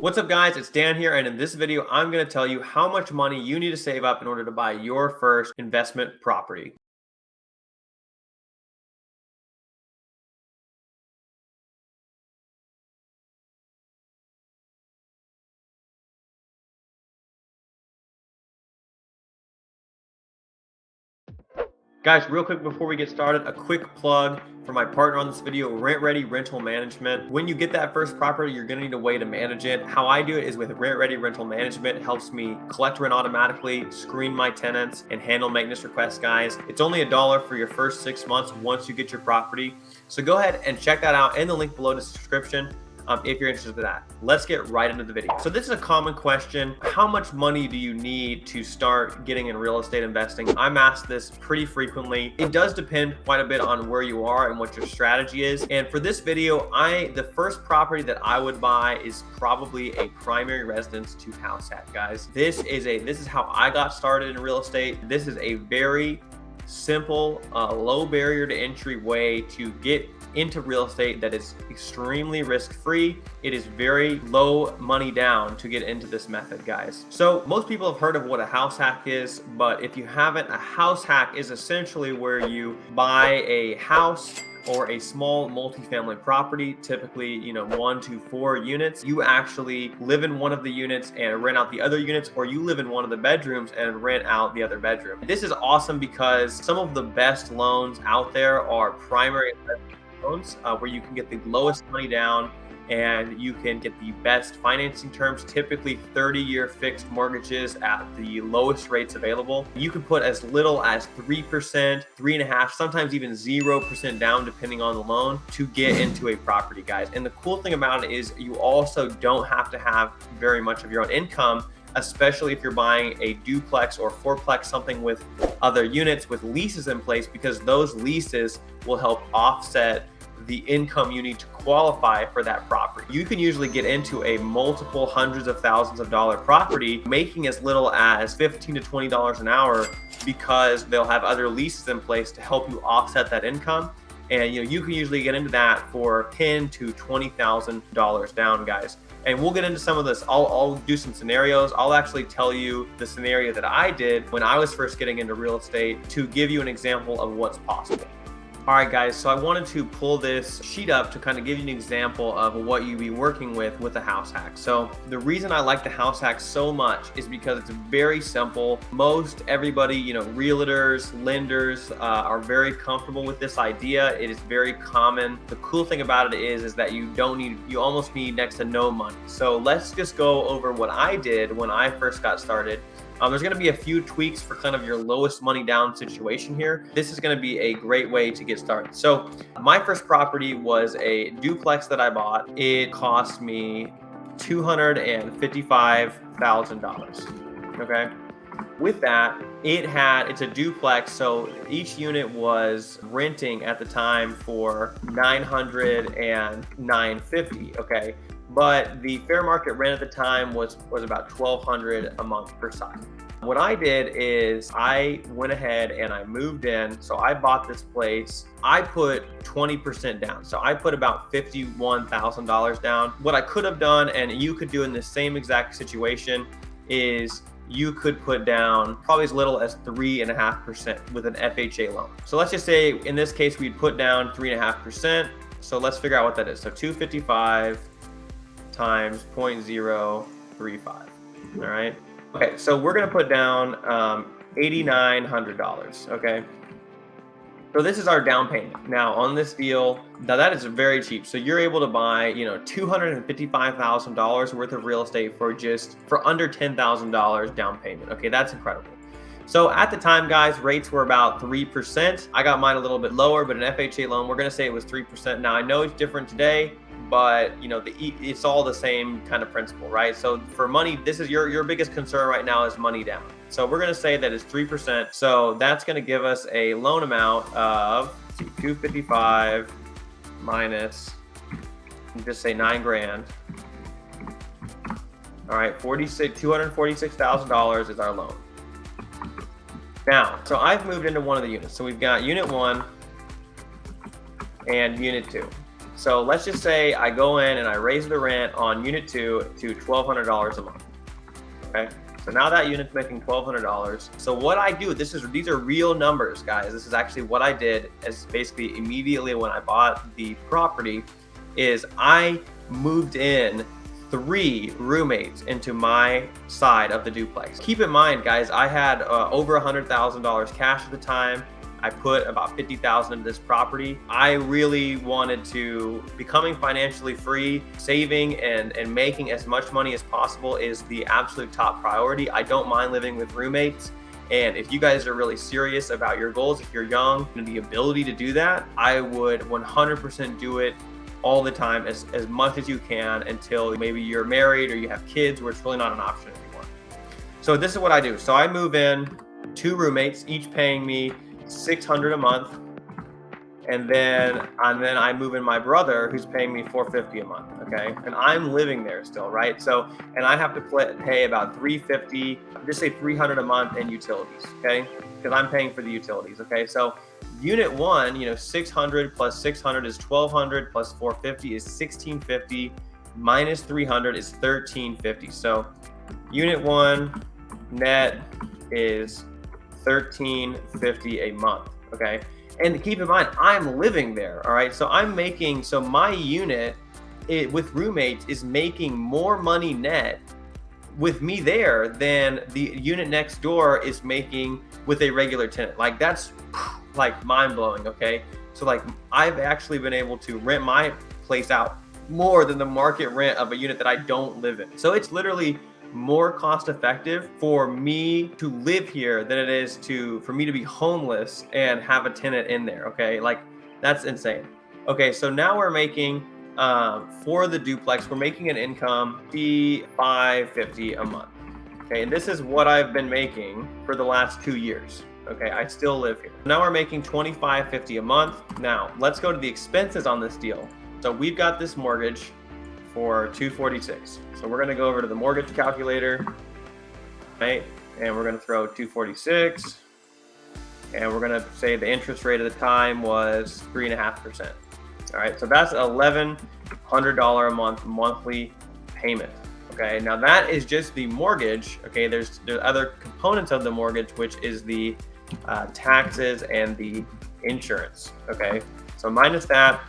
What's up guys, it's Dan here, and in this video I'm going to tell you how much money you need to save up in order to buy your first investment property. Guys, real quick before we get started, a quick plug for my partner on this video, Rent Ready Rental Management. When you get that first property, you're going to need a way to manage it. How I do it is with Rent Ready Rental Management. It helps me collect rent automatically, screen my tenants, and handle maintenance requests, guys. It's only $1 for your first 6 months once you get your property. So go ahead and check that out in the link below in the description. If you're interested in that. Let's get right into the video. So this is a common question. How much money do you need to start getting in real estate investing? I'm asked this pretty frequently. It does depend quite a bit on where you are and what your strategy is. And for this video, the first property that I would buy is probably a primary residence to house hack, guys. This is how I got started in real estate. This is a very simple, low barrier to entry way to get into real estate that is extremely risk-free. It is very low money down to get into this method, guys. So most people have heard of what a house hack is, but if you haven't, a house hack is essentially where you buy a house or a small multifamily property, typically 1 to 4 units. You actually live in one of the units and rent out the other units, or you live in one of the bedrooms and rent out the other bedroom. This is awesome because some of the best loans out there are primary loans, where you can get the lowest money down and you can get the best financing terms, typically 30-year fixed mortgages at the lowest rates available. You can put as little as 3%, 3.5%, sometimes even 0% down depending on the loan to get into a property, guys. And the cool thing about it is you also don't have to have very much of your own income, especially if you're buying a duplex or fourplex, something with other units with leases in place, because those leases will help offset the income you need to qualify for that property. You can usually get into a multiple hundreds of thousands of dollar property making as little as $15 to $20 an hour, because they'll have other leases in place to help you offset that income. And you can usually get into that for $10,000 to $20,000 down, guys. And we'll get into some of this. I'll do some scenarios. I'll actually tell you the scenario that I did when I was first getting into real estate to give you an example of what's possible. All right, guys, so I wanted to pull this sheet up to kind of give you an example of what you'd be working with a house hack. So the reason I like the house hack so much is because it's very simple. Most everybody, realtors, lenders are very comfortable with this idea. It is very common. The cool thing about it is that you almost need next to no money. So let's just go over what I did when I first got started. There's going to be a few tweaks for kind of your lowest money down situation here. This is going to be a great way to get started. So my first property was a duplex that I bought. It cost me $255,000. Okay. With that, it's a duplex, so each unit was renting at the time for $900 and $950. Okay. But the fair market rent at the time was about $1,200 a month per side. What I did is I went ahead and I moved in. So I bought this place. I put 20% down. So I put about $51,000 down. What I could have done, and you could do in the same exact situation, is you could put down probably as little as 3.5% with an FHA loan. So let's just say in this case, we'd put down 3.5%. So let's figure out what that is. So 255 times 0.035. All right. Okay. So we're going to put down $8,900. Okay. So this is our down payment. Now on this deal, now that is very cheap. So you're able to buy, $255,000 worth of real estate for under $10,000 down payment. Okay. That's incredible. So at the time, guys, rates were about 3%. I got mine a little bit lower, but an FHA loan, we're going to say it was 3%. Now I know it's different today, but it's all the same kind of principle, right? So for money, this is your biggest concern right now is money down. So we're going to say that it's 3%. So that's going to give us a loan amount of 255 minus, just say 9 grand. All right, $246,000 is our loan. Now, so I've moved into one of the units. So we've got unit 1 and unit 2. So let's just say I go in and I raise the rent on unit 2 to $1,200 a month. Okay. So now that unit's making $1,200. So what I do, these are real numbers, guys. This is actually what I did as basically immediately when I bought the property is I moved in 3 roommates into my side of the duplex. Keep in mind, guys, I had over $100,000 cash at the time. I put about $50,000 into this property. I really wanted to becoming financially free. Saving and making as much money as possible is the absolute top priority. I don't mind living with roommates. And if you guys are really serious about your goals, if you're young and the ability to do that, I would 100% do it all the time, as much as you can, until maybe you're married or you have kids where it's really not an option anymore. So this is what I do. So I move in 2 roommates, each paying me $600 a month, and then I move in my brother who's paying me $450 a month. Okay, and I'm living there still, right? So, and I have to pay about $350, just say $300 a month in utilities. Okay, because I'm paying for the utilities. Okay, so unit 1, you know, 600 plus 600 is 1,200 plus 450 is 1,650 minus 300 is 1,350. So unit 1 net is 1,350 a month. Okay, and keep in mind I'm living there. All right, so I'm making, so my unit with roommates is making more money net with me there than the unit next door is making with a regular tenant. Like, that's like mind-blowing. Okay, so like I've actually been able to rent my place out more than the market rent of a unit that I don't live in. So it's literally more cost effective for me to live here than it is for me to be homeless and have a tenant in there. Okay, like that's insane. Okay, so now we're making for the duplex, we're making an income $550 a month. Okay, and this is what I've been making for the last 2 years. Okay, I still live here. Now we're making $25.50 a month. Now let's go to the expenses on this deal. So we've got this mortgage for $246. So we're going to go over to the mortgage calculator, right? And we're going to throw $246, and we're going to say the interest rate at the time was 3.5%. All right, so that's $1,100 a month monthly payment. Okay, now that is just the mortgage. Okay, there's other components of the mortgage, which is the taxes and the insurance. Okay, so minus that,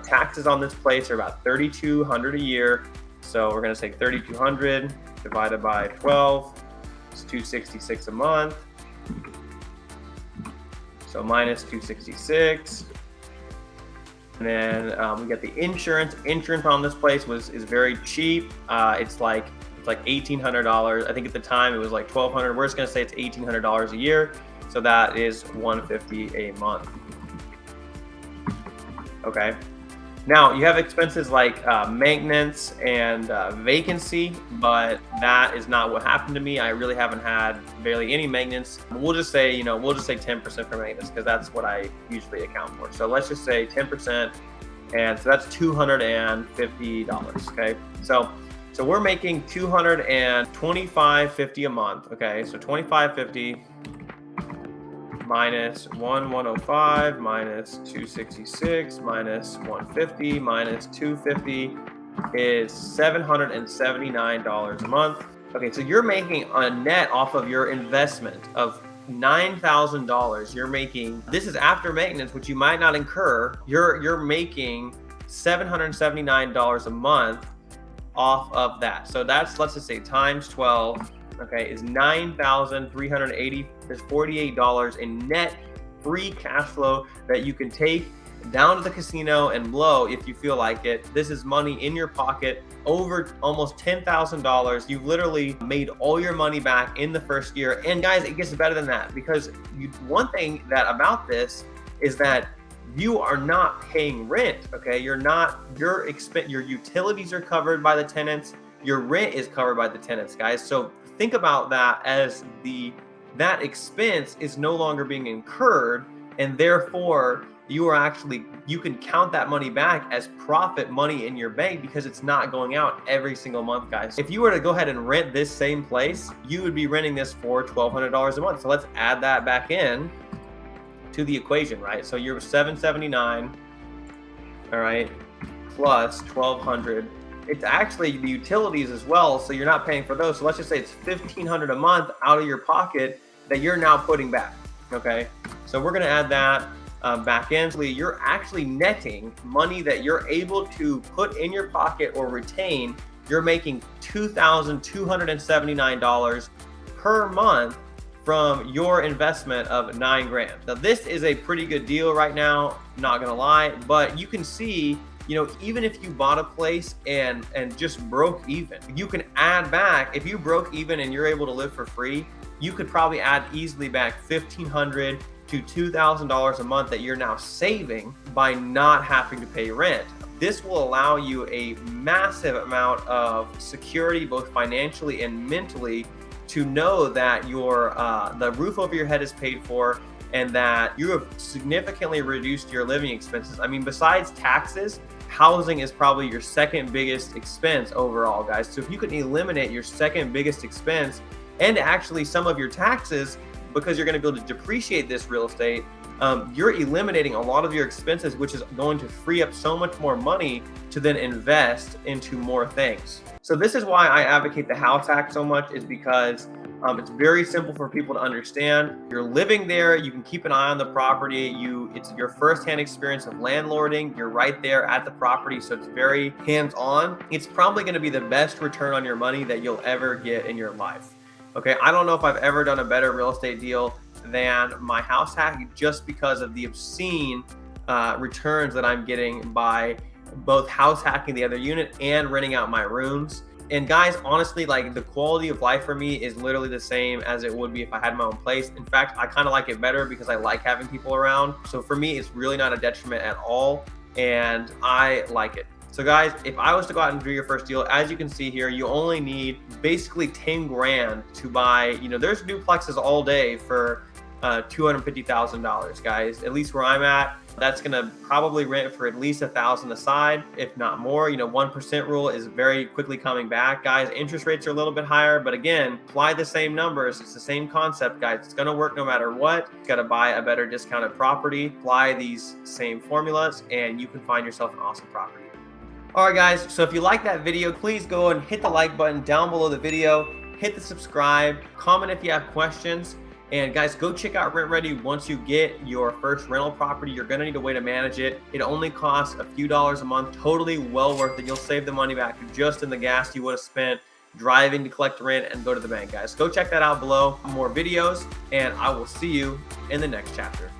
taxes on this place are about $3,200 a year. So we're going to say 3,200 divided by 12 is $266 a month. So minus 266. And then we get the insurance. Insurance on this place is very cheap. It's like $1,800. I think at the time it was like $1,200. We're just gonna say it's $1,800 a year. So that is $150 a month. Okay. Now you have expenses like maintenance and vacancy, but that is not what happened to me. I really haven't had barely any maintenance. We'll just say 10% for maintenance, because that's what I usually account for. So let's just say 10%, and so that's $250. Okay, so we're making $225.50 a month. Okay, so $25.50 minus 1,105 minus 266 minus 150 minus 250 is $779 a month. Okay, so you're making a net off of your investment of $9,000. You're making, this is after maintenance, which you might not incur. You're making $779 a month off of that. So that's, let's just say times 12. Okay, is $9,380. There's $48 in net free cash flow that you can take down to the casino and blow if you feel like it. This is money in your pocket, over almost $10,000. You literally made all your money back in the first year. And guys, it gets better than that, because one thing about this is that you are not paying rent. Okay, your utilities are covered by the tenants. Your rent is covered by the tenants, guys. So think about that as that expense is no longer being incurred, and therefore you can count that money back as profit money in your bank, because it's not going out every single month, guys. If you were to go ahead and rent this same place, you would be renting this for $1,200 a month. So let's add that back in to the equation, right? So you're $779, all right, plus 1,200. It's actually the utilities as well, so you're not paying for those. So let's just say it's 1,500 a month out of your pocket that you're now putting back. Okay, so we're gonna add that back in. So you're actually netting money that you're able to put in your pocket or retain. You're making $2,279 per month from your investment of 9 grand. Now this is a pretty good deal right now, not gonna lie, but you can see, you know, even if you bought a place and just broke even, you can add back. If you broke even and you're able to live for free, you could probably add easily back $1,500 to $2,000 a month that you're now saving by not having to pay rent. This will allow you a massive amount of security, both financially and mentally, to know that your the roof over your head is paid for and that you have significantly reduced your living expenses. I mean, besides taxes, housing is probably your second biggest expense overall, guys. So if you can eliminate your second biggest expense and actually some of your taxes, because you're going to be able to depreciate this real estate, you're eliminating a lot of your expenses, which is going to free up so much more money to then invest into more things. So this is why I advocate the house hack so much, is because it's very simple for people to understand. You're living there, you can keep an eye on the property. It's your firsthand experience of landlording. You're right there at the property, so it's very hands-on. It's probably going to be the best return on your money that you'll ever get in your life. Okay, I don't know if I've ever done a better real estate deal than my house hack, just because of the obscene returns that I'm getting by both house hacking the other unit and renting out my rooms. And guys, honestly, like, the quality of life for me is literally the same as it would be if I had my own place. In fact, I kind of like it better because I like having people around. So for me, it's really not a detriment at all, and I like it. So guys, if I was to go out and do your first deal, as you can see here, you only need basically 10 grand to buy, you know, there's duplexes all day for $250,000, guys. At least where I'm at, that's gonna probably rent for at least $1,000 aside, if not more. You know, 1% rule is very quickly coming back, guys. Interest rates are a little bit higher, but again, apply the same numbers. It's the same concept, guys. It's gonna work no matter what. You gotta buy a better discounted property, apply these same formulas, and you can find yourself an awesome property. All right, guys, so if you like that video, please go and hit the like button down below the video, hit the subscribe, comment if you have questions, and guys, go check out Rent Ready. Once you get your first rental property, you're gonna need a way to manage it. It only costs a few dollars a month, totally well worth it. You'll save the money back just in the gas you would have spent driving to collect rent and go to the bank, guys. Go check that out below. More videos, and I will see you in the next chapter.